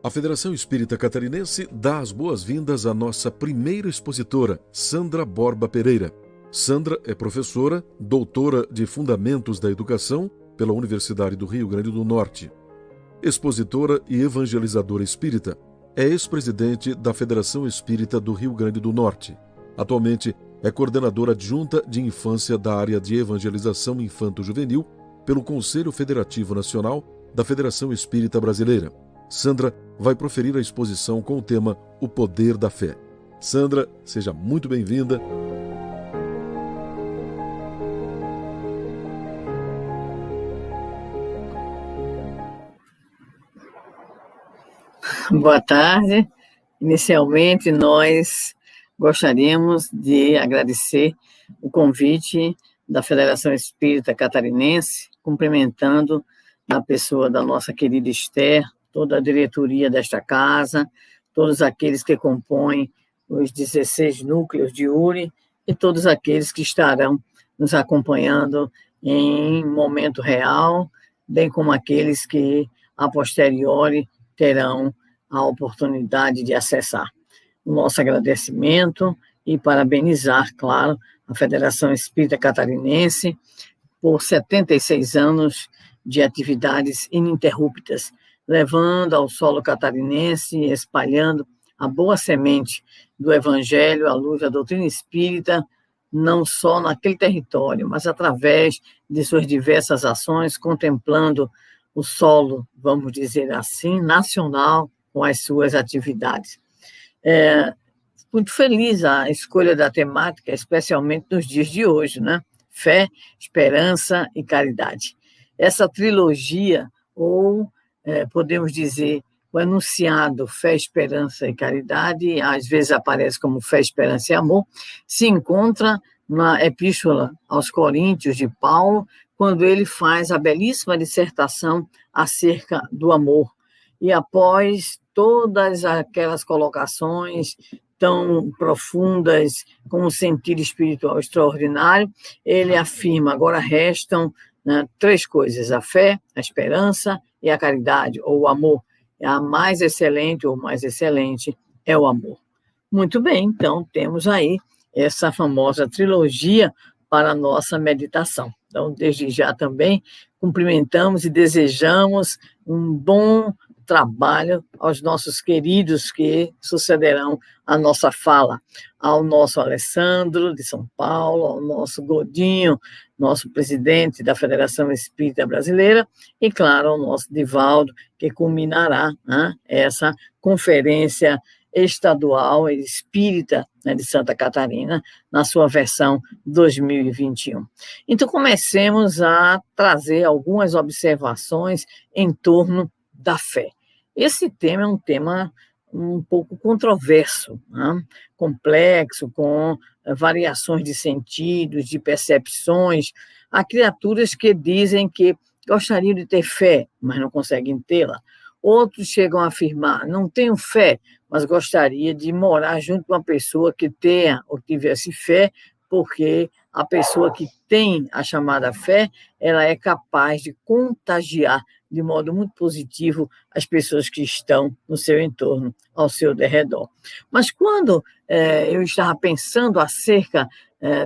A Federação Espírita Catarinense dá as boas-vindas à nossa primeira expositora, Sandra Borba Pereira. Sandra é professora, doutora de Fundamentos da Educação pela Universidade do Rio Grande do Norte. Expositora e evangelizadora espírita, é ex-presidente da Federação Espírita do Rio Grande do Norte. Atualmente é coordenadora adjunta de infância da área de evangelização infanto-juvenil pelo Conselho Federativo Nacional da Federação Espírita Brasileira. Sandra vai proferir a exposição com o tema O Poder da Fé. Sandra, seja muito bem-vinda. Boa tarde. Inicialmente, nós gostaríamos de agradecer o convite da Federação Espírita Catarinense, cumprimentando na pessoa da nossa querida Esther, toda a diretoria desta casa, todos aqueles que compõem os 16 núcleos de URI e todos aqueles que estarão nos acompanhando em momento real, bem como aqueles que, a posteriori, terão a oportunidade de acessar. O nosso agradecimento e parabenizar, claro, a Federação Espírita Catarinense por 76 anos de atividades ininterruptas, levando ao solo catarinense e espalhando a boa semente do Evangelho à luz da doutrina espírita, não só naquele território, mas através de suas diversas ações, contemplando o solo, vamos dizer assim, nacional, com as suas atividades. Muito feliz a escolha da temática, especialmente nos dias de hoje, né? Fé, esperança e caridade. Essa trilogia, ou podemos dizer, o enunciado fé, esperança e caridade, às vezes aparece como fé, esperança e amor, se encontra na Epístola aos Coríntios de Paulo, quando ele faz a belíssima dissertação acerca do amor. E após todas aquelas colocações tão profundas, com um sentido espiritual extraordinário, ele afirma, agora restam, né, 3 coisas, a fé, a esperança e a caridade, ou o amor. A mais excelente, ou mais excelente, é o amor. Muito bem, então temos aí essa famosa trilogia para a nossa meditação. Então, desde já também, cumprimentamos e desejamos um bom trabalho aos nossos queridos que sucederão a nossa fala, ao nosso Alessandro, de São Paulo, ao nosso Godinho, nosso presidente da Federação Espírita Brasileira, e, claro, ao nosso Divaldo, que culminará, né, essa conferência estadual espírita, né, de Santa Catarina, na sua versão 2021. Então, comecemos a trazer algumas observações em torno da fé. Esse tema é um tema um pouco controverso, né? Complexo, com variações de sentidos, de percepções. Há criaturas que dizem que gostariam de ter fé, mas não conseguem tê-la. Outros chegam a afirmar, não tenho fé, mas gostaria de morar junto com uma pessoa que tenha ou tivesse fé, porque a pessoa que tem a chamada fé, ela é capaz de contagiar de modo muito positivo as pessoas que estão no seu entorno, ao seu derredor. Mas quando eu estava pensando acerca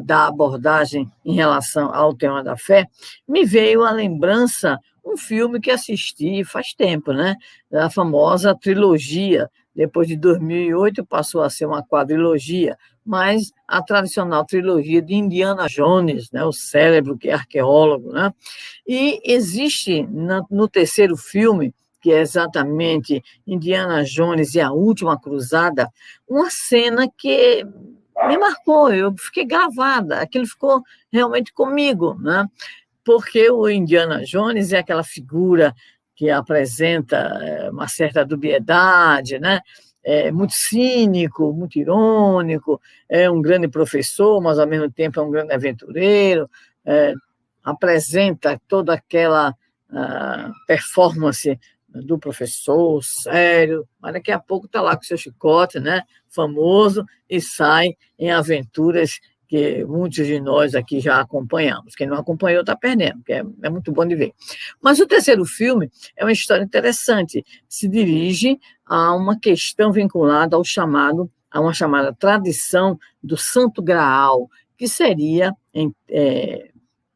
da abordagem em relação ao tema da fé, me veio à lembrança um filme que assisti faz tempo, né? A famosa trilogia. Depois de 2008 passou a ser uma quadrilogia, mas a tradicional trilogia de Indiana Jones, né? O cérebro que é arqueólogo, né? E existe no terceiro filme, que é exatamente Indiana Jones e a Última Cruzada, uma cena que me marcou, eu fiquei gravada, aquilo ficou realmente comigo, né? Porque o Indiana Jones é aquela figura que apresenta uma certa dubiedade, né? É muito cínico, muito irônico, é um grande professor, mas ao mesmo tempo é um grande aventureiro, apresenta toda aquela performance do professor, sério, mas daqui a pouco está lá com seu chicote, né, famoso, e sai em aventuras que muitos de nós aqui já acompanhamos. Quem não acompanhou está perdendo, porque é muito bom de ver. Mas o terceiro filme é uma história interessante, se dirige a uma questão vinculada a uma chamada tradição do Santo Graal, que seria,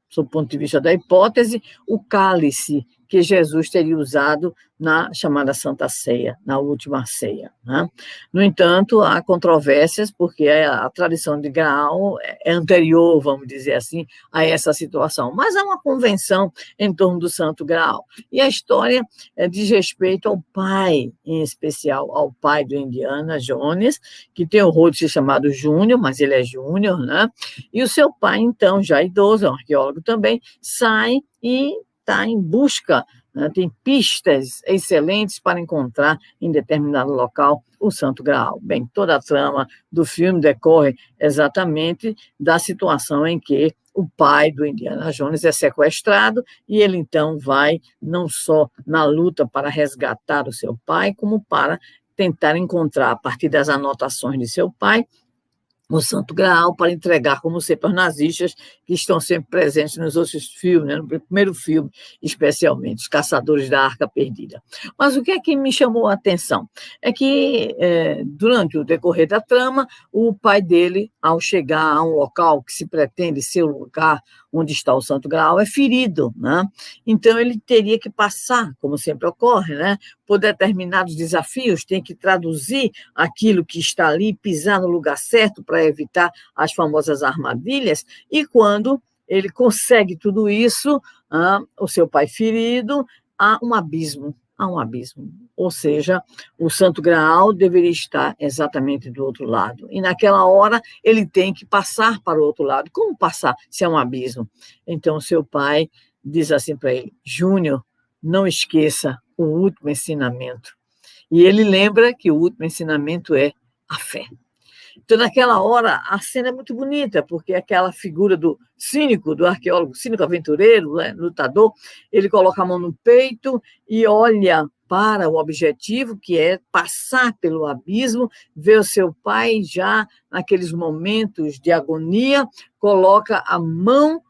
sob o ponto de vista da hipótese, o cálice que Jesus teria usado na chamada Santa Ceia, na última ceia, né? No entanto, há controvérsias, porque a tradição de Graal é anterior, vamos dizer assim, a essa situação. Mas há uma convenção em torno do Santo Graal. E a história diz respeito ao pai, em especial ao pai do Indiana Jones, que tem o rol de ser chamado Júnior, mas ele é Júnior, né? E o seu pai, então, já idoso, é um arqueólogo também, sai e está em busca, né, tem pistas excelentes para encontrar em determinado local o Santo Graal. Bem, toda a trama do filme decorre exatamente da situação em que o pai do Indiana Jones é sequestrado e ele então vai não só na luta para resgatar o seu pai, como para tentar encontrar, a partir das anotações de seu pai, o Santo Graal para entregar, como sempre, aos nazistas que estão sempre presentes nos outros filmes, né? No primeiro filme, especialmente, Os Caçadores da Arca Perdida. Mas o que é que me chamou a atenção? É que, durante o decorrer da trama, o pai dele, ao chegar a um local que se pretende ser o lugar onde está o Santo Graal, é ferido, né? Então, ele teria que passar, como sempre ocorre, né, por determinados desafios, tem que traduzir aquilo que está ali, pisar no lugar certo para evitar as famosas armadilhas, e quando ele consegue tudo isso, o seu pai ferido, há um abismo, ou seja, o Santo Graal deveria estar exatamente do outro lado, e naquela hora ele tem que passar para o outro lado. Como passar se é um abismo? Então, seu pai diz assim para ele: Júnior, não esqueça o último ensinamento. E ele lembra que o último ensinamento é a fé. Então, naquela hora, a cena é muito bonita, porque aquela figura do cínico, do arqueólogo, cínico aventureiro, né, lutador, ele coloca a mão no peito e olha para o objetivo, que é passar pelo abismo, ver o seu pai já naqueles momentos de agonia, coloca a mão,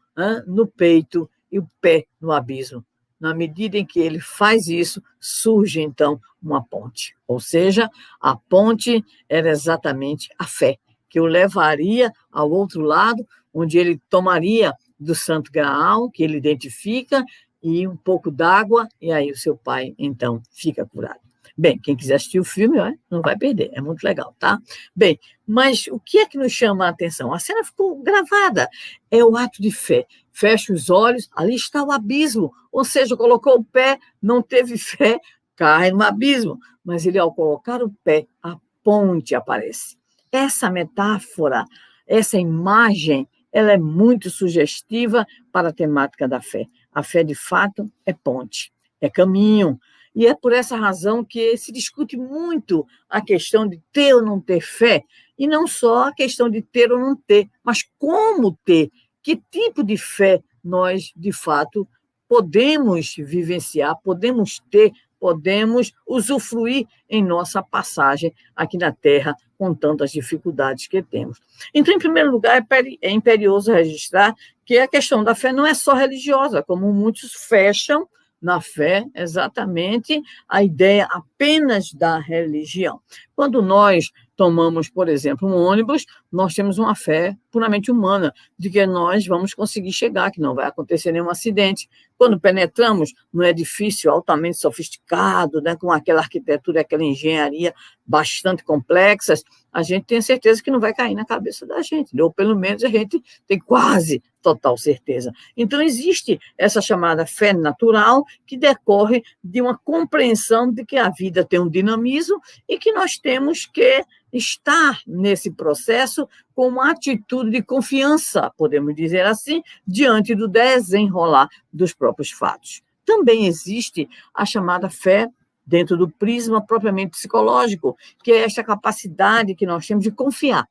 no peito e o pé no abismo. Na medida em que ele faz isso, surge, então, uma ponte. Ou seja, a ponte era exatamente a fé, que o levaria ao outro lado, onde ele tomaria do Santo Graal, que ele identifica, e um pouco d'água, e aí o seu pai, então, fica curado. Bem, quem quiser assistir o filme, não vai perder, é muito legal, tá? Bem, mas o que é que nos chama a atenção? A cena ficou gravada, é o ato de fé. Fecha os olhos, ali está o abismo, ou seja, colocou o pé, não teve fé, cai no abismo, mas ele, ao colocar o pé, a ponte aparece. Essa metáfora, essa imagem, ela é muito sugestiva para a temática da fé. A fé, de fato, é ponte, é caminho. E é por essa razão que se discute muito a questão de ter ou não ter fé, e não só a questão de ter ou não ter, mas como ter, que tipo de fé nós, de fato, podemos vivenciar, podemos ter, podemos usufruir em nossa passagem aqui na Terra, com tantas dificuldades que temos. Então, em primeiro lugar, é imperioso registrar que a questão da fé não é só religiosa, como muitos fecham na fé, exatamente, a ideia apenas da religião. Quando nós tomamos, por exemplo, um ônibus, nós temos uma fé puramente humana, de que nós vamos conseguir chegar, que não vai acontecer nenhum acidente. Quando penetramos num edifício altamente sofisticado, né, com aquela arquitetura, aquela engenharia bastante complexas, a gente tem certeza que não vai cair na cabeça da gente, ou pelo menos a gente tem quase total certeza. Então, existe essa chamada fé natural, que decorre de uma compreensão de que a vida tem um dinamismo e que nós temos que estar nesse processo com uma atitude de confiança, podemos dizer assim, diante do desenrolar dos próprios fatos. Também existe a chamada fé dentro do prisma propriamente psicológico, que é esta capacidade que nós temos de confiar,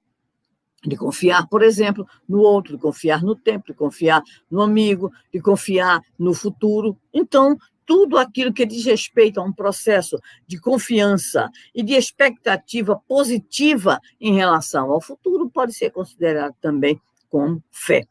por exemplo, no outro, de confiar no tempo, de confiar no amigo, de confiar no futuro. Então, tudo aquilo que diz respeito a um processo de confiança e de expectativa positiva em relação ao futuro pode ser considerado também como fé.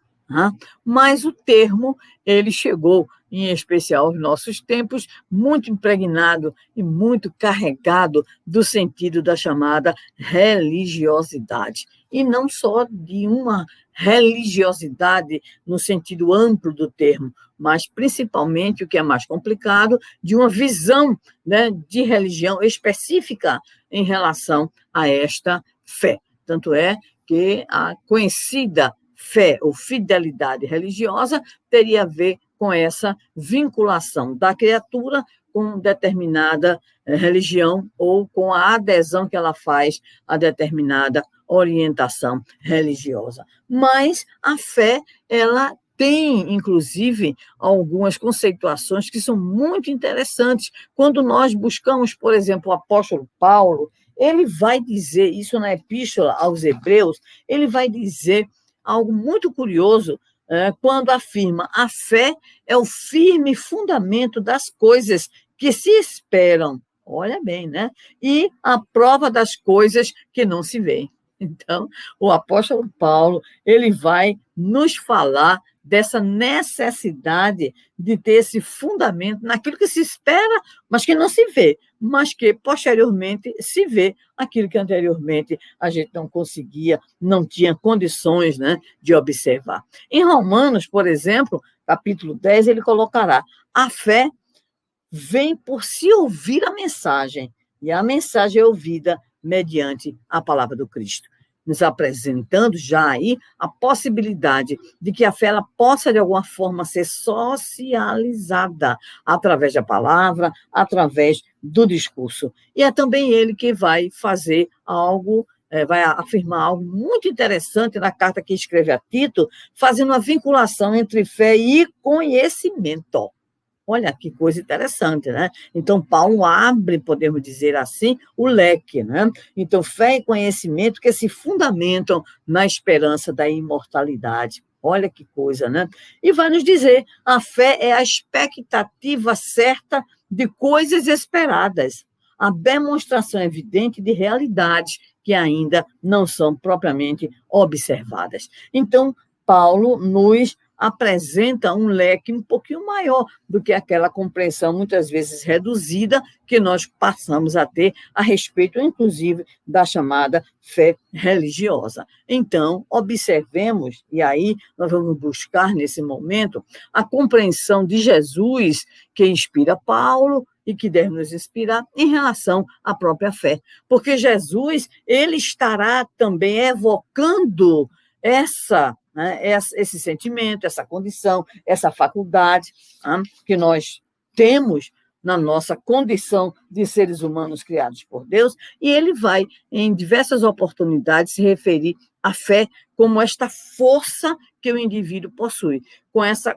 Mas o termo, ele chegou, em especial aos nossos tempos, muito impregnado e muito carregado do sentido da chamada religiosidade. E não só de uma religiosidade no sentido amplo do termo, mas principalmente, o que é mais complicado, de uma visão, né, de religião específica em relação a esta fé. Tanto é que a conhecida fé ou fidelidade religiosa teria a ver com essa vinculação da criatura com determinada religião ou com a adesão que ela faz a determinada orientação religiosa. Mas a fé, ela tem, inclusive, algumas conceituações que são muito interessantes. Quando nós buscamos, por exemplo, o apóstolo Paulo, ele vai dizer, isso na Epístola aos Hebreus, ele vai dizer algo muito curioso, quando afirma: a fé é o firme fundamento das coisas que se esperam. Olha bem, né? E a prova das coisas que não se veem. Então, o apóstolo Paulo, ele vai nos falar dessa necessidade de ter esse fundamento naquilo que se espera, mas que não se vê, mas que posteriormente se vê aquilo que anteriormente a gente não conseguia, não tinha condições, né, de observar. Em Romanos, por exemplo, capítulo 10, ele colocará: a fé vem por se ouvir a mensagem, e a mensagem é ouvida mediante a palavra do Cristo, nos apresentando já aí a possibilidade de que a fé ela possa, de alguma forma, ser socializada através da palavra, através do discurso. E é também ele que vai fazer algo, vai afirmar algo muito interessante na carta que escreve a Tito, fazendo uma vinculação entre fé e conhecimento. Olha que coisa interessante, né? Então, Paulo abre, podemos dizer assim, o leque, né? Então, fé e conhecimento que se fundamentam na esperança da imortalidade. Olha que coisa, né? E vai nos dizer: a fé é a expectativa certa de coisas esperadas, a demonstração evidente de realidades que ainda não são propriamente observadas. Então, Paulo nos apresenta um leque um pouquinho maior do que aquela compreensão, muitas vezes reduzida, que nós passamos a ter a respeito, inclusive, da chamada fé religiosa. Então, observemos, e aí nós vamos buscar, nesse momento, a compreensão de Jesus, que inspira Paulo e que deve nos inspirar em relação à própria fé. Porque Jesus, ele estará também evocando esse sentimento, essa condição, essa faculdade que nós temos na nossa condição de seres humanos criados por Deus, e ele vai, em diversas oportunidades, se referir à fé como esta força que o indivíduo possui,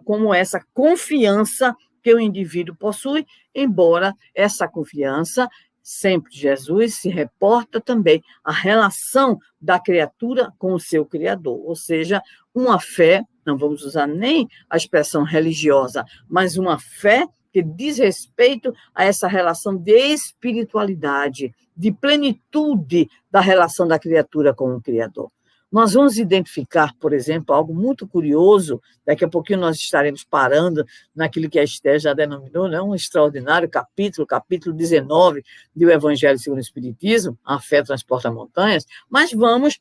como essa confiança que o indivíduo possui, embora essa confiança, sempre Jesus se reporta também à relação da criatura com o seu Criador, ou seja, uma fé, não vamos usar nem a expressão religiosa, mas uma fé que diz respeito a essa relação de espiritualidade, de plenitude da relação da criatura com o Criador. Nós vamos identificar, por exemplo, algo muito curioso, daqui a pouquinho nós estaremos parando naquilo que a Esther já denominou, né, um extraordinário capítulo 19 do Evangelho segundo o Espiritismo, a fé transporta montanhas, mas vamos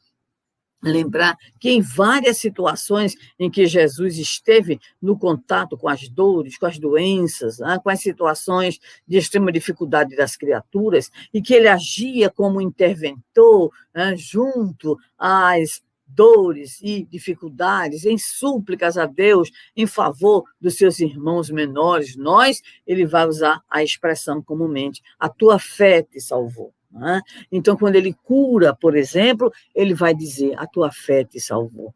lembrar que em várias situações em que Jesus esteve no contato com as dores, com as doenças, né, com as situações de extrema dificuldade das criaturas, e que ele agia como interventor, né, junto às dores e dificuldades, em súplicas a Deus em favor dos seus irmãos menores, ele vai usar a expressão comumente: a tua fé te salvou. Então, quando ele cura, por exemplo, ele vai dizer: a tua fé te salvou.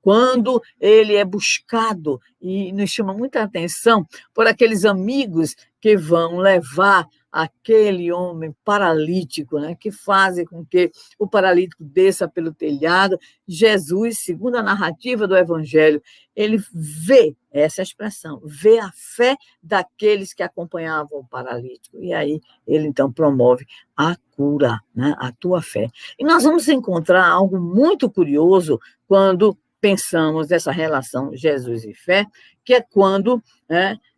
Quando ele é buscado, e nos chama muita atenção, por aqueles amigos que vão levar aquele homem paralítico, né, que fazem com que o paralítico desça pelo telhado, Jesus, segundo a narrativa do Evangelho, ele vê essa expressão, vê a fé daqueles que acompanhavam o paralítico, e aí ele então promove a cura, né, a tua fé. E nós vamos encontrar algo muito curioso quando pensamos dessa relação Jesus e fé, que é quando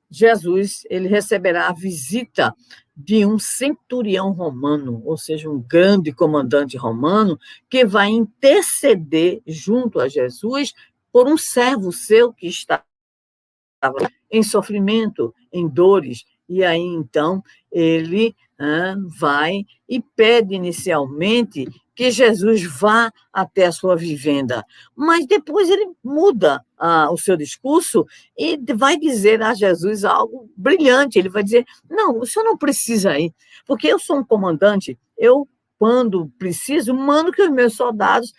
Jesus ele receberá a visita de um centurião romano, ou seja, um grande comandante romano, que vai interceder junto a Jesus por um servo seu que estava em sofrimento, em dores. E aí, então, ele vai e pede inicialmente que Jesus vá até a sua vivenda. Mas depois ele muda o seu discurso e vai dizer a Jesus algo brilhante. Ele vai dizer, não, o senhor não precisa ir, porque eu sou um comandante, eu, quando preciso, mando que os meus soldados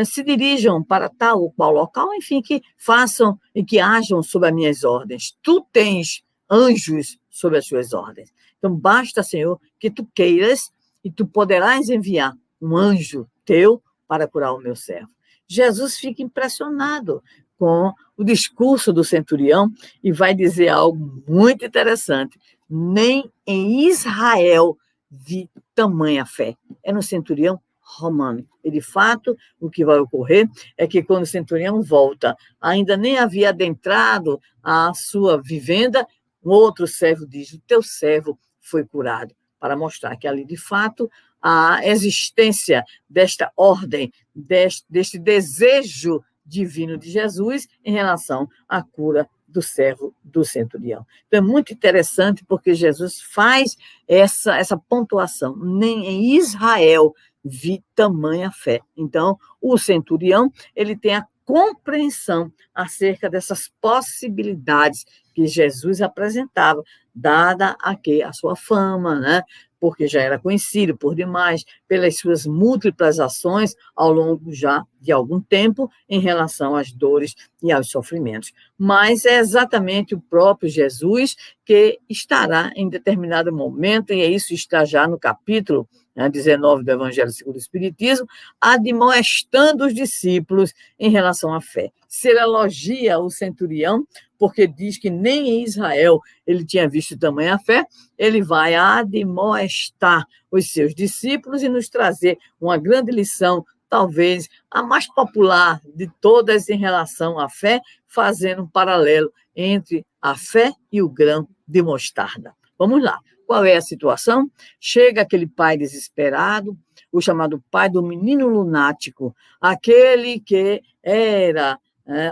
se dirijam para tal ou qual local, enfim, que façam e que ajam sob as minhas ordens. Tu tens anjos sob as suas ordens. Então, basta, Senhor, que tu queiras e tu poderás enviar um anjo teu para curar o meu servo. Jesus fica impressionado com o discurso do centurião e vai dizer algo muito interessante. Nem em Israel vi tamanha fé. É no centurião romano. E, de fato, o que vai ocorrer é que, quando o centurião volta, ainda nem havia adentrado a sua vivenda, um outro servo diz, o teu servo foi curado, para mostrar que ali, de fato, a existência desta ordem, deste desejo divino de Jesus em relação à cura do servo do centurião. Então, é muito interessante porque Jesus faz essa pontuação. Nem em Israel vi tamanha fé. Então, o centurião, ele tem a compreensão acerca dessas possibilidades que Jesus apresentava, dada a sua fama, né? Porque já era conhecido por demais pelas suas múltiplas ações ao longo já de algum tempo em relação às dores e aos sofrimentos. Mas é exatamente o próprio Jesus que estará em determinado momento, e isso está já no capítulo 19 do Evangelho segundo o Espiritismo, admoestando os discípulos em relação à fé. Se ele elogia o centurião, porque diz que nem em Israel ele tinha visto tamanha fé, ele vai admoestar os seus discípulos e nos trazer uma grande lição, talvez a mais popular de todas em relação à fé, fazendo um paralelo entre a fé e o grão de mostarda. Vamos lá. Qual é a situação? Chega aquele pai desesperado, o chamado pai do menino lunático, aquele que era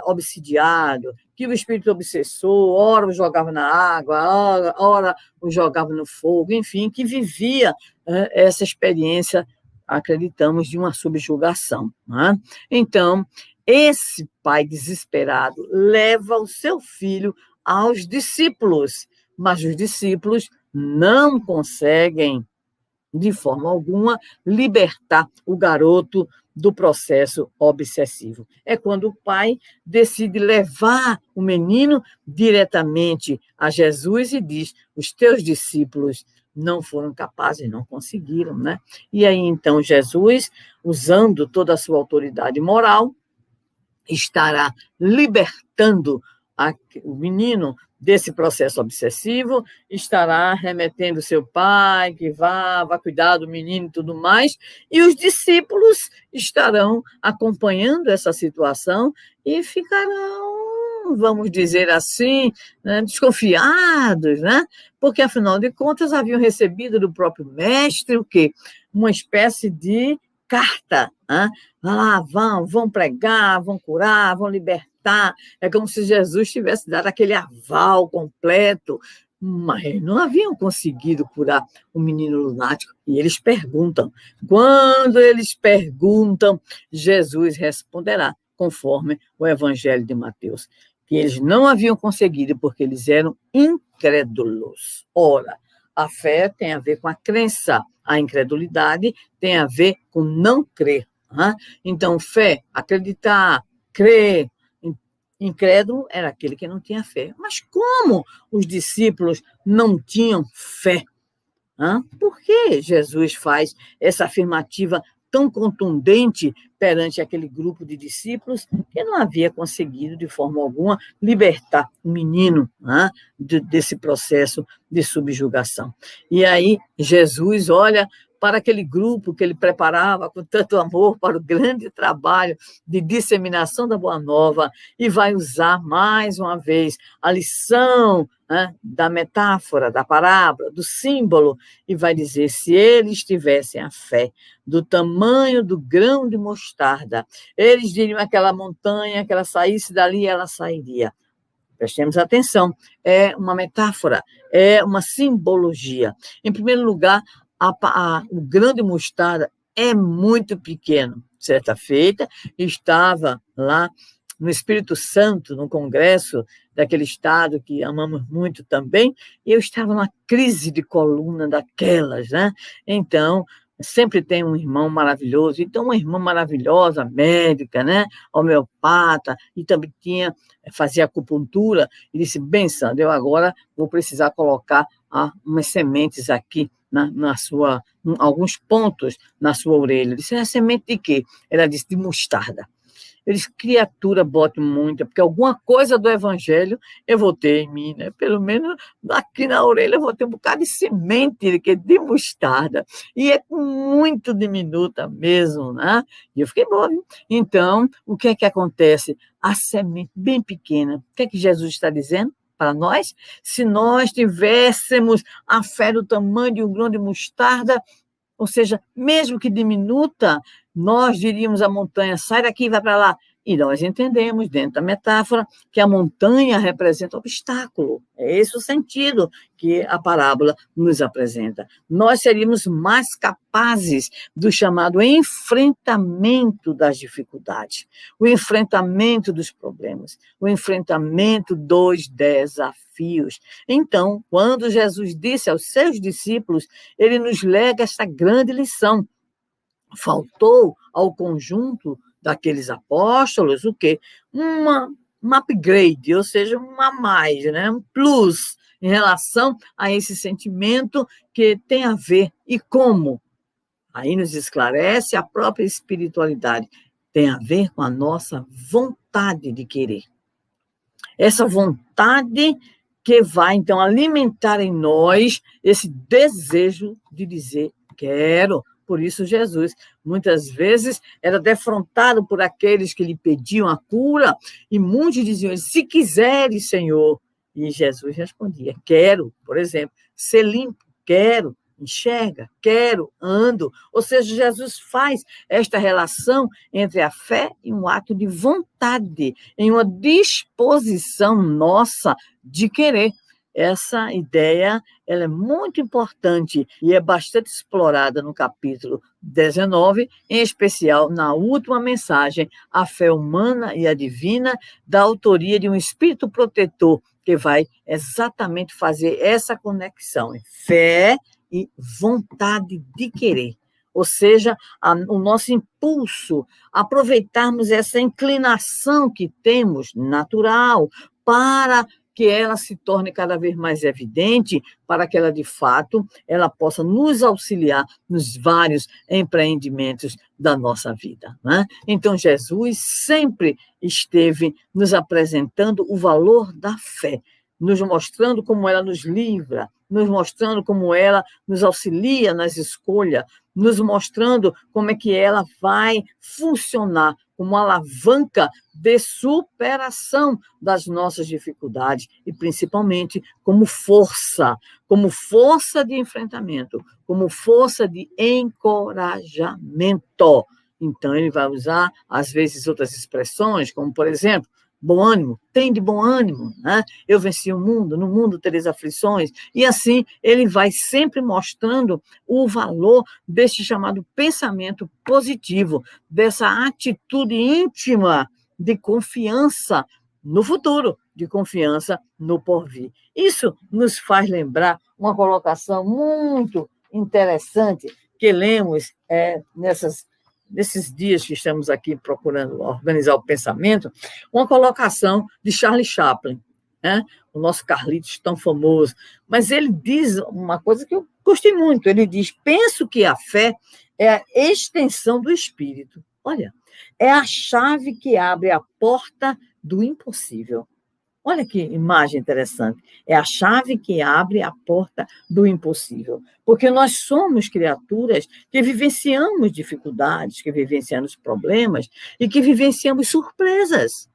obsidiado, que o espírito obsessor, ora o jogava na água, ora o jogava no fogo, enfim, que vivia essa experiência, acreditamos, de uma subjugação. Né? Então, esse pai desesperado leva o seu filho aos discípulos, mas os discípulos não conseguem, de forma alguma, libertar o garoto do processo obsessivo. É quando o pai decide levar o menino diretamente a Jesus e diz, os teus discípulos não foram capazes, não conseguiram, né? E aí, então, Jesus, usando toda a sua autoridade moral, estará libertando o menino desse processo obsessivo, estará remetendo seu pai, que vá cuidar do menino e tudo mais, e os discípulos estarão acompanhando essa situação e ficarão, vamos dizer assim, né, desconfiados, né? Porque, afinal de contas, haviam recebido do próprio mestre o quê? Uma espécie de carta, né? Vão pregar, vão curar, vão libertar. É como se Jesus tivesse dado aquele aval completo, mas não haviam conseguido curar o menino lunático. E eles perguntam. Quando eles perguntam, Jesus responderá, conforme o Evangelho de Mateus, que eles não haviam conseguido porque eles eram incrédulos. Ora, a fé tem a ver com a crença, a incredulidade tem a ver com não crer. Né? Então, fé, acreditar, crer. Incrédulo era aquele que não tinha fé. Mas como os discípulos não tinham fé? Por que Jesus faz essa afirmativa tão contundente perante aquele grupo de discípulos que não havia conseguido, de forma alguma, libertar o menino desse processo de subjugação? E aí Jesus olha para aquele grupo que ele preparava com tanto amor para o grande trabalho de disseminação da Boa Nova, e vai usar mais uma vez a lição, né, da metáfora, da parábola, do símbolo, e vai dizer: se eles tivessem a fé do tamanho do grão de mostarda, eles diriam àquela montanha que ela saísse dali, ela sairia. Prestemos atenção, é uma metáfora, é uma simbologia. Em primeiro lugar, o grão de mostarda é muito pequeno. Certa feita, estava lá no Espírito Santo, no congresso daquele estado que amamos muito também, e eu estava numa crise de coluna daquelas, né? Então, sempre tem um irmão maravilhoso, então uma irmã maravilhosa, médica, né? Homeopata, e também fazia acupuntura, e disse: bem, Sandra, eu agora vou precisar colocar umas sementes aqui alguns pontos na sua orelha. Eu disse: é semente de quê? Ela disse: de mostarda. Eu disse: criatura, bote muita, porque alguma coisa do evangelho eu vou ter em mim, né? Pelo menos aqui na orelha eu vou ter um bocado de semente de mostarda. E é muito diminuta mesmo, né? E eu fiquei boa, viu? Então, o que é que acontece? A semente bem pequena. O que é que Jesus está dizendo para nós? Se nós tivéssemos a fé do tamanho de um grão de mostarda, ou seja, mesmo que diminuta, nós diríamos à montanha: sai daqui, vai para lá. E nós entendemos, dentro da metáfora, que a montanha representa obstáculo. É esse o sentido que a parábola nos apresenta. Nós seríamos mais capazes do chamado enfrentamento das dificuldades, o enfrentamento dos problemas, o enfrentamento dos desafios. Então, quando Jesus disse aos seus discípulos, ele nos lega esta grande lição. Faltou ao conjunto daqueles apóstolos o quê? Um upgrade, ou seja, um a mais, né? Um plus em relação a esse sentimento que tem a ver. E como? Aí nos esclarece a própria espiritualidade. Tem a ver com a nossa vontade de querer. Essa vontade que vai, então, alimentar em nós esse desejo de dizer: quero. Por isso, Jesus, muitas vezes, era defrontado por aqueles que lhe pediam a cura, e muitos diziam: se quiseres, Senhor. E Jesus respondia: quero, por exemplo, ser limpo, quero, enxerga, quero, ando. Ou seja, Jesus faz esta relação entre a fé e um ato de vontade, em uma disposição nossa de querer. Essa ideia, ela é muito importante e é bastante explorada no capítulo 19, em especial na última mensagem, a fé humana e a divina, da autoria de um espírito protetor, que vai exatamente fazer essa conexão, fé e vontade de querer. Ou seja, o nosso impulso, aproveitarmos essa inclinação que temos, natural, para que ela se torne cada vez mais evidente, para que ela, de fato, ela possa nos auxiliar nos vários empreendimentos da nossa vida, né? Então, Jesus sempre esteve nos apresentando o valor da fé, nos mostrando como ela nos livra, nos mostrando como ela nos auxilia nas escolhas, nos mostrando como é que ela vai funcionar como uma alavanca de superação das nossas dificuldades e, principalmente, como força de enfrentamento, como força de encorajamento. Então, ele vai usar, às vezes, outras expressões, como, por exemplo, bom ânimo, tem de bom ânimo, né? Eu venci o mundo, no mundo tereis aflições, e assim ele vai sempre mostrando o valor deste chamado pensamento positivo, dessa atitude íntima de confiança no futuro, de confiança no porvir. Isso nos faz lembrar uma colocação muito interessante que lemos nesses dias que estamos aqui procurando organizar o pensamento, uma colocação de Charlie Chaplin, né? O nosso Carlitos tão famoso. Mas ele diz uma coisa que eu gostei muito. Ele diz: penso que a fé é a extensão do espírito. Olha, é a chave que abre a porta do impossível. Olha que imagem interessante. É a chave que abre a porta do impossível. Porque nós somos criaturas que vivenciamos dificuldades, que vivenciamos problemas e que vivenciamos surpresas.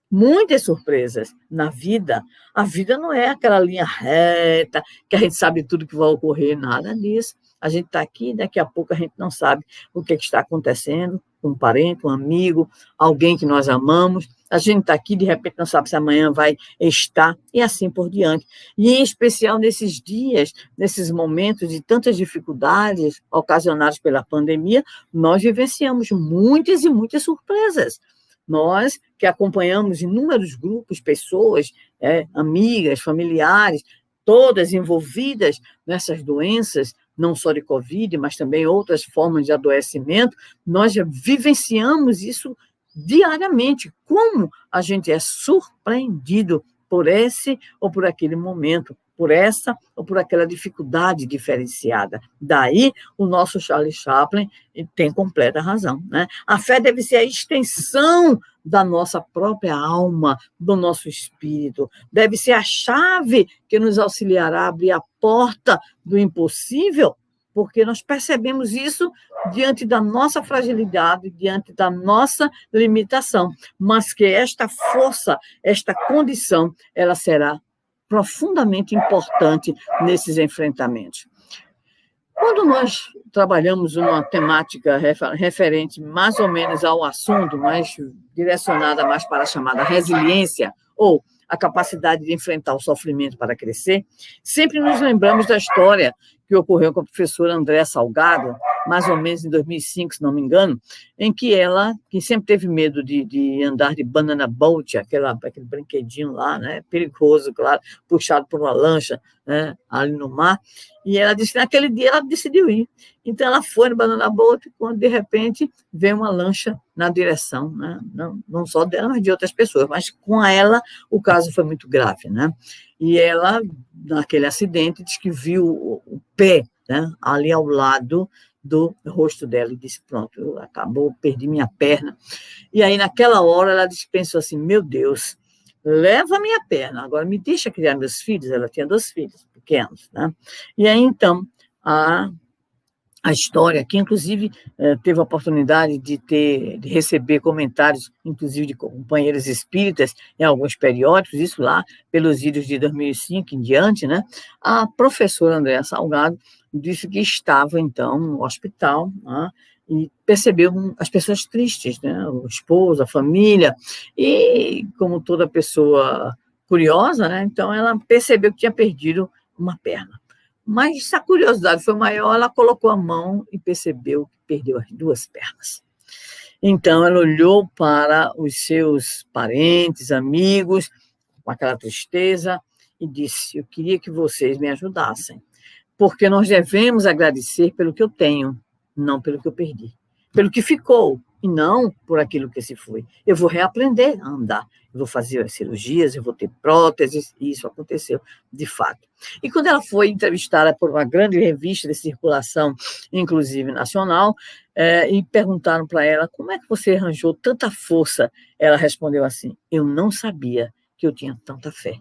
Muitas surpresas na vida. A vida não é aquela linha reta, que a gente sabe tudo que vai ocorrer, nada disso. A gente está aqui, daqui a pouco a gente não sabe o que está acontecendo com um parente, um amigo, alguém que nós amamos. A gente está aqui, de repente não sabe se amanhã vai estar, e assim por diante. E em especial nesses dias, nesses momentos de tantas dificuldades ocasionadas pela pandemia, nós vivenciamos muitas e muitas surpresas. Nós, que acompanhamos inúmeros grupos, pessoas, amigas, familiares, todas envolvidas nessas doenças, não só de Covid, mas também outras formas de adoecimento, nós já vivenciamos isso diariamente. Como a gente é surpreendido por esse ou por aquele momento, por essa ou por aquela dificuldade diferenciada. Daí, o nosso Charles Chaplin tem completa razão, né? A fé deve ser a extensão da nossa própria alma, do nosso espírito. Deve ser a chave que nos auxiliará a abrir a porta do impossível, porque nós percebemos isso diante da nossa fragilidade, diante da nossa limitação, mas que esta força, esta condição, ela será profundamente importante nesses enfrentamentos. Quando nós trabalhamos uma temática referente mais ou menos ao assunto, mais direcionada mais para a chamada resiliência, ou a capacidade de enfrentar o sofrimento para crescer, sempre nos lembramos da história que ocorreu com a professora Andréa Salgado, mais ou menos em 2005, se não me engano, em que ela, que sempre teve medo de andar de banana boat, aquele brinquedinho lá, né, perigoso, claro, puxado por uma lancha, né, ali no mar, e ela disse que naquele dia ela decidiu ir. Então ela foi no banana boat, quando de repente veio uma lancha na direção, né, não só dela, mas de outras pessoas, mas com ela o caso foi muito grave, né? E ela, naquele acidente, diz que viu o pé, né, ali ao lado do rosto dela e disse, pronto, acabou, perdi minha perna. E aí, naquela hora, ela pensou assim, meu Deus, leva a minha perna, agora me deixa criar meus filhos. Ela tinha 2 filhos pequenos, né? E aí, então, a história, que inclusive teve a oportunidade de receber comentários, inclusive de companheiros espíritas em alguns periódicos, isso lá pelos idos de 2005 em diante, né? A professora Andréa Salgado disse que estava, então, no hospital, né? E percebeu as pessoas tristes, né? O esposo, a família, e como toda pessoa curiosa, né? Então ela percebeu que tinha perdido uma perna. Mas se a curiosidade foi maior, ela colocou a mão e percebeu que perdeu as 2 pernas. Então, ela olhou para os seus parentes, amigos, com aquela tristeza, e disse, eu queria que vocês me ajudassem, porque nós devemos agradecer pelo que eu tenho, não pelo que eu perdi. Pelo que ficou, e não por aquilo que se foi. Eu vou reaprender a andar, eu vou fazer as cirurgias, eu vou ter próteses, e isso aconteceu de fato. E quando ela foi entrevistada por uma grande revista de circulação, inclusive nacional, e perguntaram para ela, como é que você arranjou tanta força? Ela respondeu assim, eu não sabia que eu tinha tanta fé.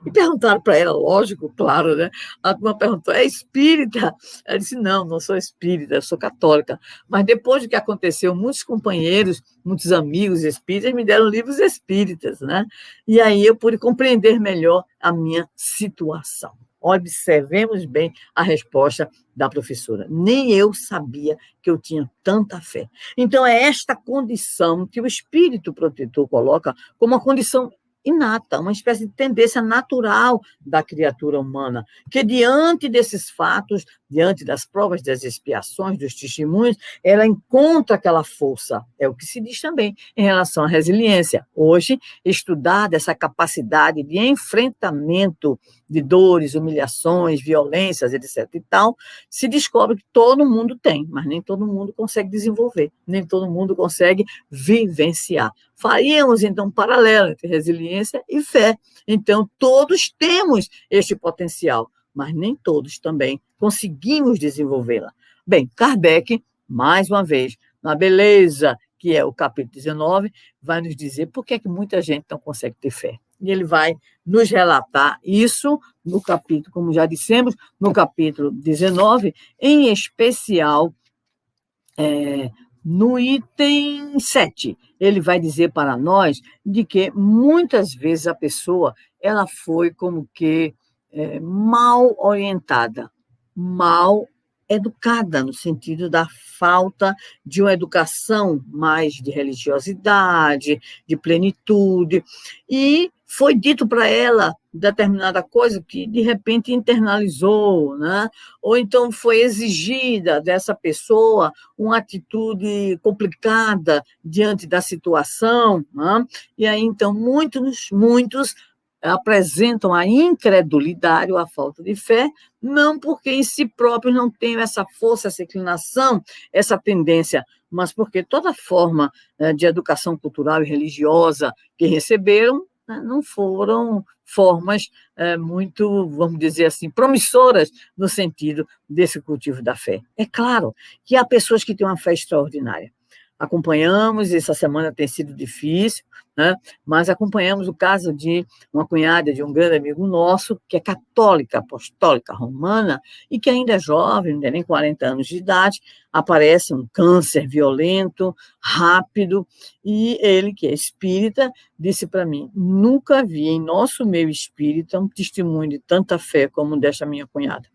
E perguntaram para ela, lógico, claro, né? A turma perguntou, é espírita? Ela disse, não sou espírita, eu sou católica. Mas depois do que aconteceu, muitos companheiros, muitos amigos espíritas me deram livros espíritas, né? E aí eu pude compreender melhor a minha situação. Observemos bem a resposta da professora. Nem eu sabia que eu tinha tanta fé. Então, é esta condição que o espírito protetor coloca como uma condição inata, uma espécie de tendência natural da criatura humana, que diante desses fatos, diante das provas, das expiações, dos testemunhos, ela encontra aquela força. É o que se diz também em relação à resiliência. Hoje, estudada essa capacidade de enfrentamento de dores, humilhações, violências, etc. e tal, se descobre que todo mundo tem, mas nem todo mundo consegue desenvolver, nem todo mundo consegue vivenciar. Faríamos, então, um paralelo entre resiliência e fé. Então, todos temos este potencial, mas nem todos também conseguimos desenvolvê-la. Bem, Kardec, mais uma vez, na beleza que é o capítulo 19, vai nos dizer por que é que muita gente não consegue ter fé. E ele vai nos relatar isso no capítulo, como já dissemos, no capítulo 19, em especial, no item 7. Ele vai dizer para nós de que muitas vezes a pessoa ela foi como que mal orientada, mal educada, no sentido da falta de uma educação mais de religiosidade, de plenitude, e foi dito para ela determinada coisa que, de repente, internalizou, né? Ou então foi exigida dessa pessoa uma atitude complicada diante da situação, né? E aí, então, muitos apresentam a incredulidade ou a falta de fé, não porque em si próprios não tenham essa força, essa inclinação, essa tendência, mas porque toda forma de educação cultural e religiosa que receberam não foram formas muito, vamos dizer assim, promissoras no sentido desse cultivo da fé. É claro que há pessoas que têm uma fé extraordinária. Acompanhamos, essa semana tem sido difícil, né? Mas acompanhamos o caso de uma cunhada de um grande amigo nosso, que é católica, apostólica, romana, e que ainda é jovem, não tem nem 40 anos de idade, aparece um câncer violento, rápido, e ele, que é espírita, disse para mim, nunca vi em nosso meio espírita um testemunho de tanta fé como o desta minha cunhada.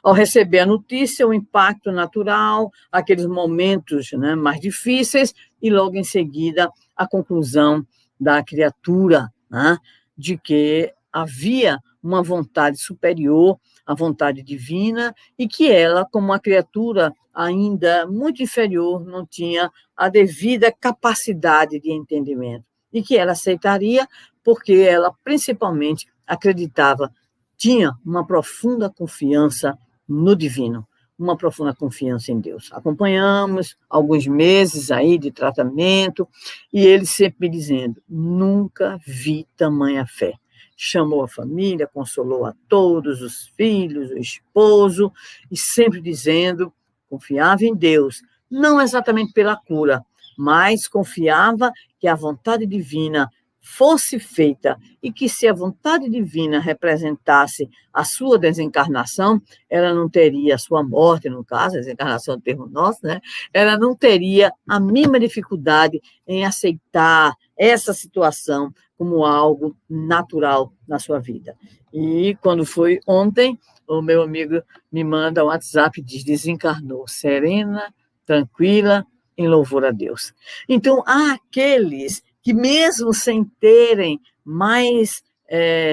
Ao receber a notícia, o impacto natural, aqueles momentos, né, mais difíceis, e logo em seguida a conclusão da criatura, né, de que havia uma vontade superior, a vontade divina, e que ela, como uma criatura ainda muito inferior, não tinha a devida capacidade de entendimento, e que ela aceitaria porque ela principalmente acreditava, tinha uma profunda confiança no divino, uma profunda confiança em Deus. Acompanhamos alguns meses aí de tratamento, e ele sempre me dizendo, nunca vi tamanha fé. Chamou a família, consolou a todos, os filhos, o esposo, e sempre dizendo, confiava em Deus, não exatamente pela cura, mas confiava que a vontade divina fosse feita e que se a vontade divina representasse a sua desencarnação, ela não teria a sua morte, no caso, a desencarnação é um termo nosso, né? Ela não teria a mínima dificuldade em aceitar essa situação como algo natural na sua vida. E quando foi ontem, o meu amigo me manda um WhatsApp e diz, desencarnou, serena, tranquila, em louvor a Deus. Então, há aqueles que mesmo sem terem mais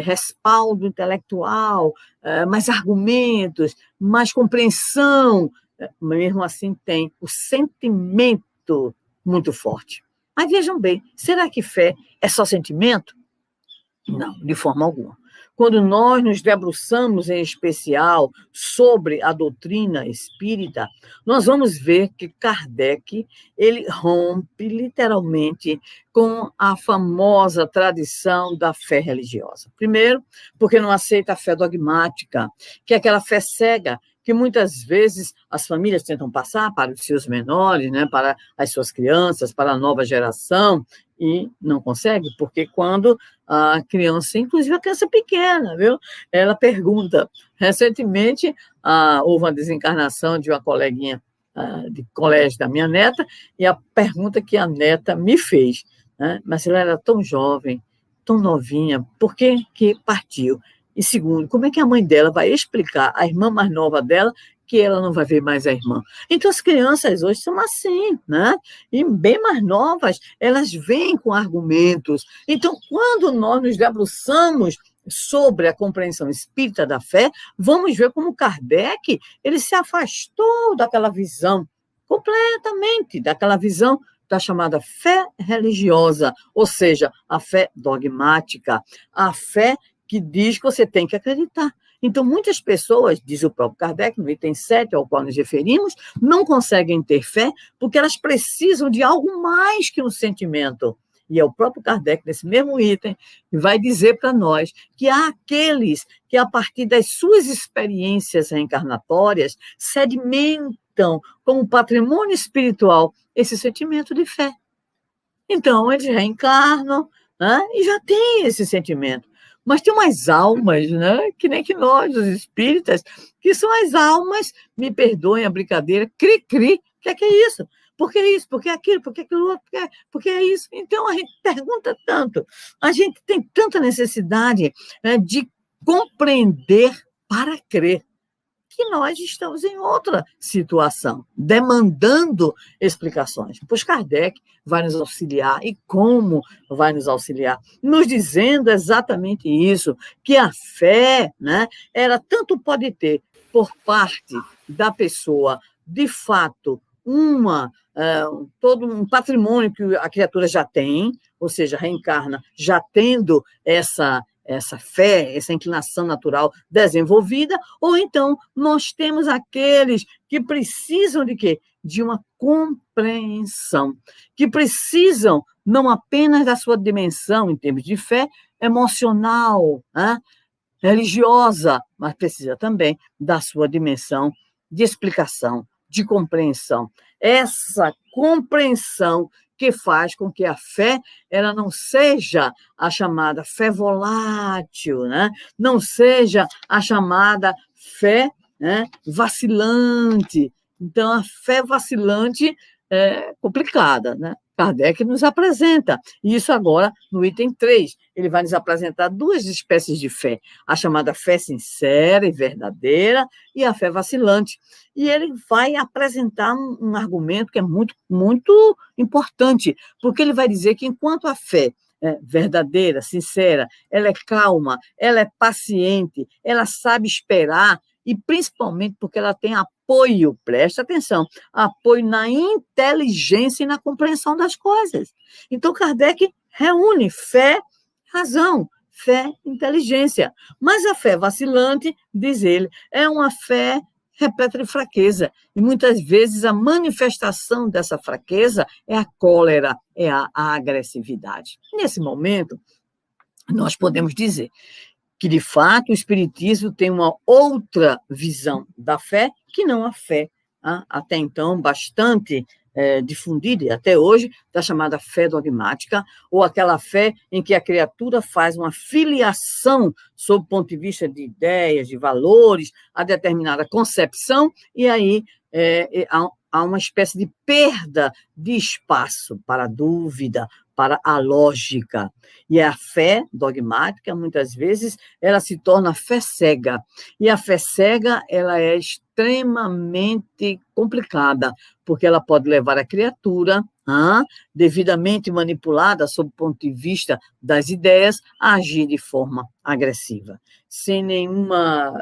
respaldo intelectual, mais argumentos, mais compreensão, mesmo assim tem o sentimento muito forte. Mas vejam bem, será que fé é só sentimento? Não, de forma alguma. Quando nós nos debruçamos, em especial, sobre a doutrina espírita, nós vamos ver que Kardec, ele rompe, literalmente, com a famosa tradição da fé religiosa. Primeiro, porque não aceita a fé dogmática, que é aquela fé cega, que muitas vezes as famílias tentam passar para os seus menores, né, para as suas crianças, para a nova geração, e não consegue, porque quando a criança, inclusive a criança pequena, viu? Ela pergunta. Recentemente, houve uma desencarnação de uma coleguinha de colégio da minha neta, e a pergunta que a neta me fez, né? Mas ela era tão jovem, tão novinha, por que que partiu? E segundo, como é que a mãe dela vai explicar à irmã mais nova dela que ela não vai ver mais a irmã? Então, as crianças hoje são assim, né? E bem mais novas, elas vêm com argumentos. Então, quando nós nos debruçamos sobre a compreensão espírita da fé, vamos ver como Kardec, ele se afastou daquela visão, completamente, daquela visão da chamada fé religiosa, ou seja, a fé dogmática, a fé que diz que você tem que acreditar. Então, muitas pessoas, diz o próprio Kardec, no item 7, ao qual nos referimos, não conseguem ter fé porque elas precisam de algo mais que um sentimento. E é o próprio Kardec, nesse mesmo item, que vai dizer para nós que há aqueles que, a partir das suas experiências reencarnatórias, sedimentam como patrimônio espiritual esse sentimento de fé. Então, eles reencarnam, né, e já tem esse sentimento. Mas tem umas almas, né, que nem que nós, os espíritas, que são as almas, me perdoem a brincadeira, cri-cri, o que é isso? Por que isso? Por que aquilo? Por que aquilo outro? Por que é isso? Então, a gente pergunta tanto, a gente tem tanta necessidade, né, de compreender para crer, que nós estamos em outra situação, demandando explicações. Pois Kardec vai nos auxiliar, e como vai nos auxiliar? Nos dizendo exatamente isso, que a fé, né, ela tanto pode ter por parte da pessoa, de fato, todo um patrimônio que a criatura já tem, ou seja, reencarna já tendo essa fé, essa inclinação natural desenvolvida, ou então nós temos aqueles que precisam de quê? De uma compreensão, que precisam não apenas da sua dimensão em termos de fé emocional, né, religiosa, mas precisa também da sua dimensão de explicação, de compreensão. Essa compreensão que faz com que a fé ela não seja a chamada fé volátil, né? Não seja a chamada fé, né, vacilante. Então, a fé vacilante é complicada, né? Kardec nos apresenta, e isso agora no item 3, ele vai nos apresentar duas espécies de fé, a chamada fé sincera e verdadeira e a fé vacilante. E ele vai apresentar um argumento que é muito, muito importante, porque ele vai dizer que enquanto a fé verdadeira, sincera, ela é calma, ela é paciente, ela sabe esperar, e principalmente porque ela tem apoio, presta atenção, apoio na inteligência e na compreensão das coisas. Então, Kardec reúne fé, razão, fé, inteligência. Mas a fé vacilante, diz ele, é uma fé repleta de fraqueza. E muitas vezes a manifestação dessa fraqueza é a cólera, é a agressividade. Nesse momento, nós podemos dizer que, de fato, o Espiritismo tem uma outra visão da fé, que não a fé, até então, bastante difundida, e até hoje, da chamada fé dogmática, ou aquela fé em que a criatura faz uma filiação, sob o ponto de vista de ideias, de valores, a determinada concepção, e aí há uma espécie de perda de espaço para a dúvida, para a lógica. E a fé dogmática, muitas vezes, ela se torna fé cega. E a fé cega, ela é extremamente complicada, porque ela pode levar a criatura, devidamente manipulada, sob o ponto de vista das ideias, a agir de forma agressiva, sem nenhuma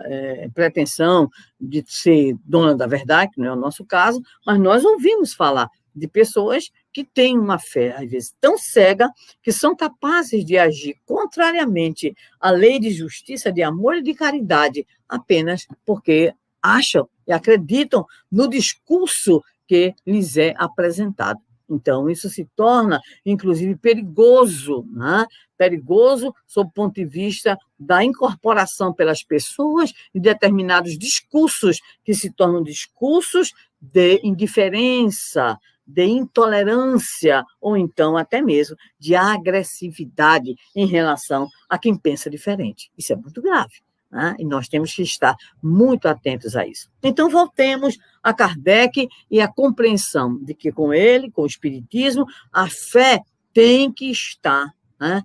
pretensão de ser dona da verdade, que não é o nosso caso, mas nós ouvimos falar de pessoas que têm uma fé, às vezes, tão cega, que são capazes de agir contrariamente à lei de justiça, de amor e de caridade, apenas porque acham e acreditam no discurso que lhes é apresentado. Então, isso se torna, inclusive, perigoso, né? Perigoso sob o ponto de vista da incorporação pelas pessoas de determinados discursos que se tornam discursos de indiferença, de intolerância, ou então até mesmo de agressividade em relação a quem pensa diferente. Isso é muito grave, né? E nós temos que estar muito atentos a isso. Então, voltemos a Kardec e a compreensão de que com ele, com o Espiritismo, a fé tem que estar, né,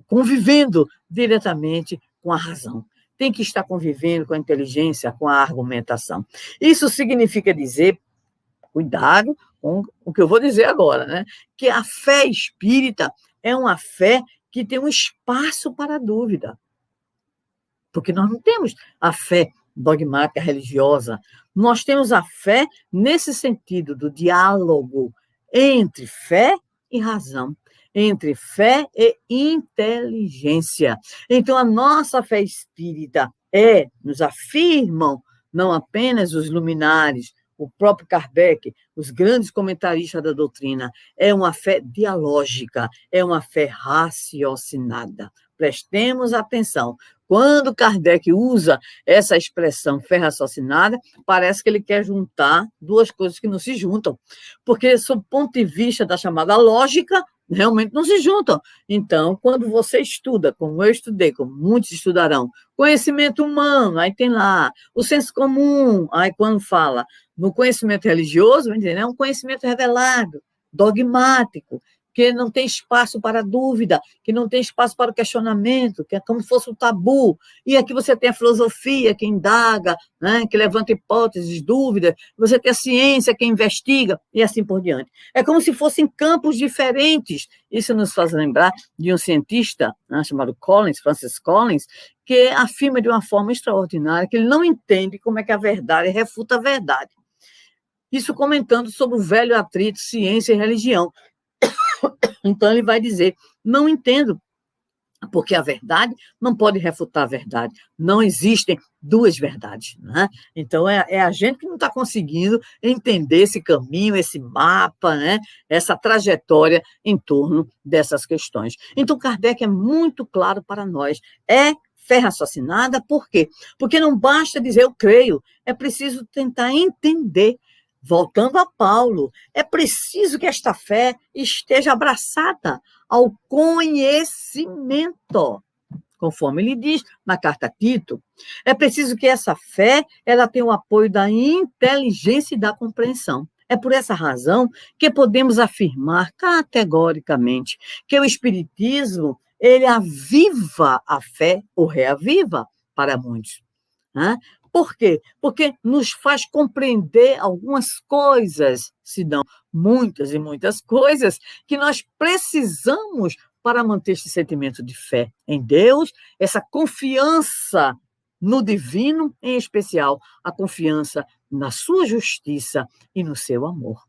convivendo diretamente com a razão. Tem que estar convivendo com a inteligência, com a argumentação. Isso significa dizer, cuidado com o que eu vou dizer agora, né? Que a fé espírita é uma fé que tem um espaço para a dúvida. Porque nós não temos a fé dogmática religiosa, nós temos a fé nesse sentido do diálogo entre fé e razão, entre fé e inteligência. Então, a nossa fé espírita nos afirmam, não apenas os luminares, o próprio Kardec, os grandes comentaristas da doutrina, é uma fé dialógica, é uma fé raciocinada. Prestemos atenção. Quando Kardec usa essa expressão fé raciocinada, parece que ele quer juntar duas coisas que não se juntam. Porque, sob o ponto de vista da chamada lógica, realmente não se juntam. Então, quando você estuda, como eu estudei, como muitos estudarão, conhecimento humano, aí tem lá o senso comum, aí quando fala no conhecimento religioso, é um conhecimento revelado, dogmático, que não tem espaço para dúvida, que não tem espaço para o questionamento, que é como se fosse um tabu. E aqui você tem a filosofia, que indaga, né, que levanta hipóteses, dúvidas, você tem a ciência, que investiga, e assim por diante. É como se fossem campos diferentes. Isso nos faz lembrar de um cientista, né, chamado Francis Collins, que afirma de uma forma extraordinária que ele não entende como é que a verdade refuta a verdade. Isso comentando sobre o velho atrito ciência e religião. Então, ele vai dizer, não entendo, porque a verdade não pode refutar a verdade. Não existem duas verdades. Né? Então, é a gente que não está conseguindo entender esse caminho, esse mapa, né? Essa trajetória em torno dessas questões. Então, Kardec é muito claro para nós. É fé raciocinada, por quê? Porque não basta dizer eu creio, é preciso tentar entender. Voltando a Paulo, é preciso que esta fé esteja abraçada ao conhecimento, conforme ele diz na carta a Tito. É preciso que essa fé ela tenha o apoio da inteligência e da compreensão. É por essa razão que podemos afirmar categoricamente que o Espiritismo ele aviva a fé, ou reaviva para muitos. Né? Por quê? Porque nos faz compreender algumas coisas, se não muitas e muitas coisas, que nós precisamos para manter esse sentimento de fé em Deus, essa confiança no divino, em especial a confiança na sua justiça e no seu amor.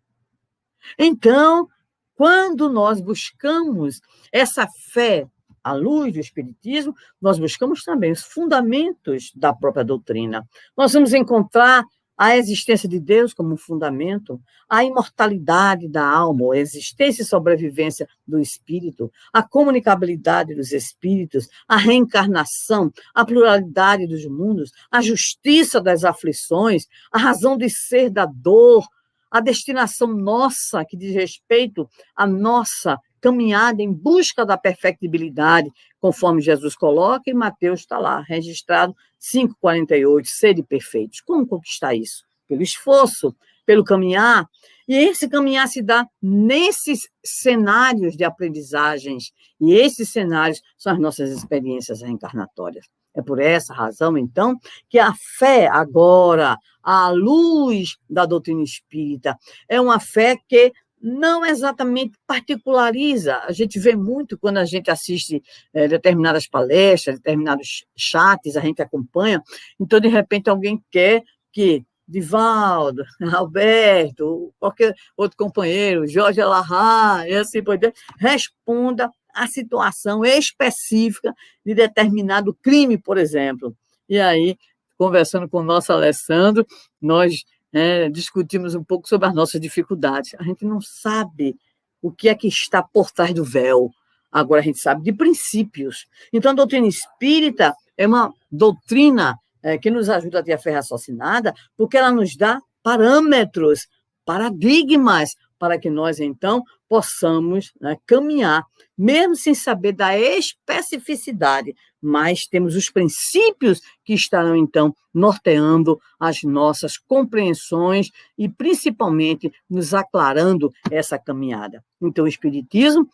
Então, quando nós buscamos essa fé à luz do Espiritismo, nós buscamos também os fundamentos da própria doutrina. Nós vamos encontrar a existência de Deus como fundamento, a imortalidade da alma, a existência e sobrevivência do espírito, a comunicabilidade dos espíritos, a reencarnação, a pluralidade dos mundos, a justiça das aflições, a razão de ser da dor, a destinação nossa, que diz respeito à nossa caminhada em busca da perfectibilidade, conforme Jesus coloca, e Mateus está lá, registrado 5,48, sede perfeitos. Como conquistar isso? Pelo esforço, pelo caminhar, e esse caminhar se dá nesses cenários de aprendizagens, e esses cenários são as nossas experiências reencarnatórias. É por essa razão, então, que a fé agora, à luz da doutrina espírita, é uma fé que não exatamente particulariza. A gente vê muito quando a gente assiste determinadas palestras, determinados chats, a gente acompanha, então, de repente, alguém quer que Divaldo, Alberto, qualquer outro companheiro, Jorge Alahá, e assim por diante, responda a situação específica de determinado crime, por exemplo. E aí, conversando com o nosso Alessandro, nós discutimos um pouco sobre as nossas dificuldades. A gente não sabe o que é que está por trás do véu. Agora a gente sabe de princípios. Então, a doutrina espírita é uma doutrina que nos ajuda a ter a fé raciocinada, porque ela nos dá parâmetros, paradigmas, para que nós, então, possamos caminhar, mesmo sem saber da especificidade, mas temos os princípios que estarão, então, norteando as nossas compreensões e, principalmente, nos aclarando essa caminhada. Então, o Espiritismo,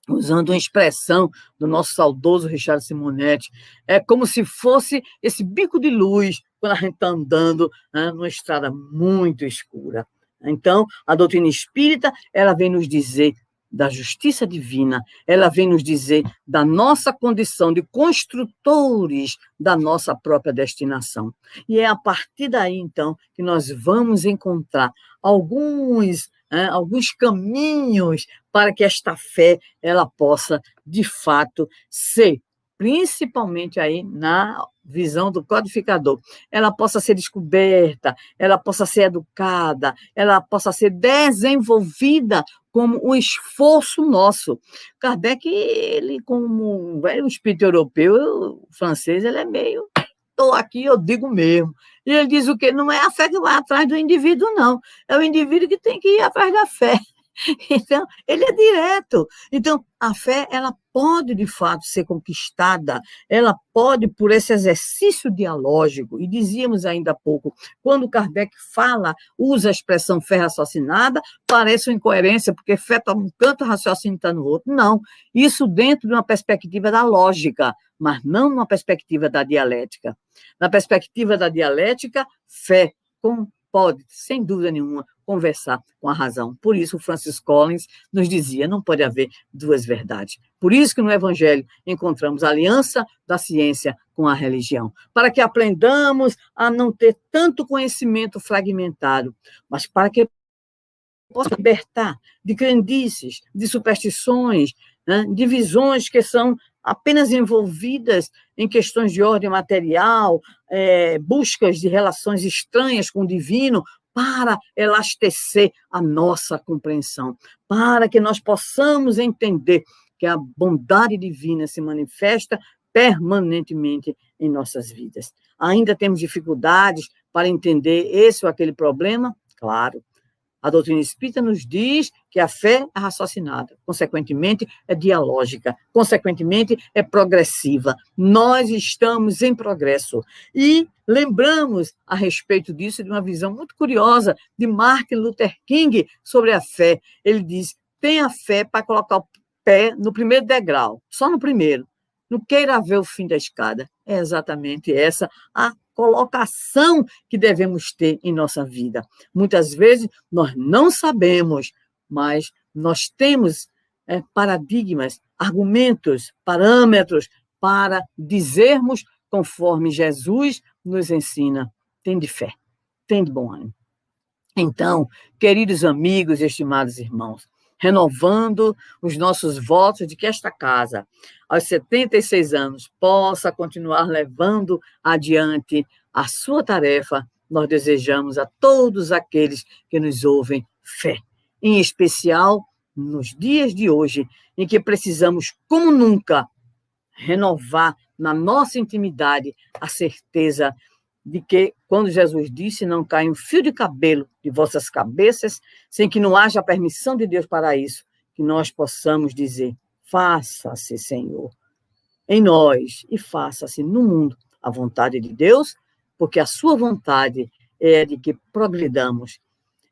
usando uma expressão do nosso saudoso Richard Simonetti, é como se fosse esse bico de luz quando a gente está andando numa estrada muito escura. Então, a doutrina espírita, ela vem nos dizer da justiça divina, ela vem nos dizer da nossa condição de construtores da nossa própria destinação. E é a partir daí, então, que nós vamos encontrar alguns caminhos para que esta fé ela possa, de fato, ser, principalmente aí na visão do codificador, ela possa ser descoberta, ela possa ser educada, ela possa ser desenvolvida como um esforço nosso. Kardec, ele como um velho espírito europeu, francês, ele é meio, estou aqui, eu digo mesmo. E ele diz o quê? Não é a fé que vai atrás do indivíduo, não. É o indivíduo que tem que ir atrás da fé. Então, ele é direto. Então, a fé, ela pode, de fato, ser conquistada, ela pode, por esse exercício dialógico, e dizíamos ainda há pouco, quando Kardec fala, usa a expressão fé raciocinada, parece uma incoerência, porque fé está num canto, raciocínio está no outro. Não, isso dentro de uma perspectiva da lógica, mas não numa perspectiva da dialética. Na perspectiva da dialética, fé pode, sem dúvida nenhuma, conversar com a razão. Por isso, o Francis Collins nos dizia, não pode haver duas verdades. Por isso que no Evangelho encontramos a aliança da ciência com a religião, para que aprendamos a não ter tanto conhecimento fragmentado, mas para que possa libertar de crendices, de superstições, né, de visões que são apenas envolvidas em questões de ordem material, buscas de relações estranhas com o divino, para elastecer a nossa compreensão, para que nós possamos entender que a bondade divina se manifesta permanentemente em nossas vidas. Ainda temos dificuldades para entender esse ou aquele problema? Claro. A doutrina espírita nos diz que a fé é raciocinada, consequentemente é dialógica, consequentemente é progressiva. Nós estamos em progresso. E lembramos a respeito disso de uma visão muito curiosa de Martin Luther King sobre a fé. Ele diz, tenha fé para colocar o pé no primeiro degrau, só no primeiro. Não queira ver o fim da escada. É exatamente essa a colocação que devemos ter em nossa vida. Muitas vezes nós não sabemos, mas nós temos paradigmas, argumentos, parâmetros para dizermos conforme Jesus nos ensina. Tem de fé, tem de bom ânimo. Então, queridos amigos e estimados irmãos, renovando os nossos votos de que esta casa, aos 76 anos, possa continuar levando adiante a sua tarefa, nós desejamos a todos aqueles que nos ouvem fé, em especial nos dias de hoje, em que precisamos, como nunca, renovar na nossa intimidade a certeza de que, quando Jesus disse, não cai um fio de cabelo de vossas cabeças, sem que não haja a permissão de Deus para isso, que nós possamos dizer, faça-se, Senhor, em nós e faça-se no mundo a vontade de Deus, porque a sua vontade é a de que progridamos,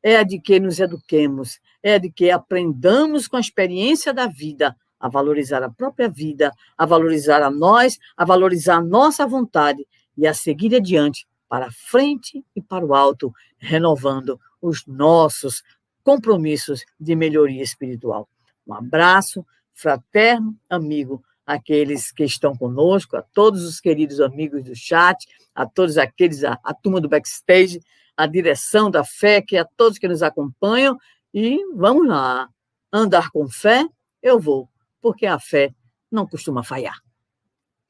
é a de que nos eduquemos, é a de que aprendamos com a experiência da vida a valorizar a própria vida, a valorizar a nós, a valorizar a nossa vontade, e a seguir adiante, para a frente e para o alto, renovando os nossos compromissos de melhoria espiritual. Um abraço fraterno, amigo, àqueles que estão conosco, a todos os queridos amigos do chat, a todos aqueles, a turma do backstage, a direção da fé, que a todos que nos acompanham, e vamos lá, andar com fé, eu vou, porque a fé não costuma falhar.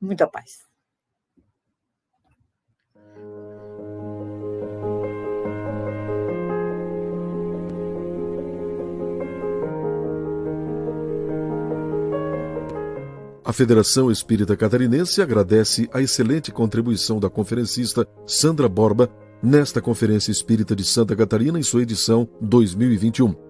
Muita paz. A Federação Espírita Catarinense agradece a excelente contribuição da conferencista Sandra Borba nesta Conferência Espírita de Santa Catarina em sua edição 2021.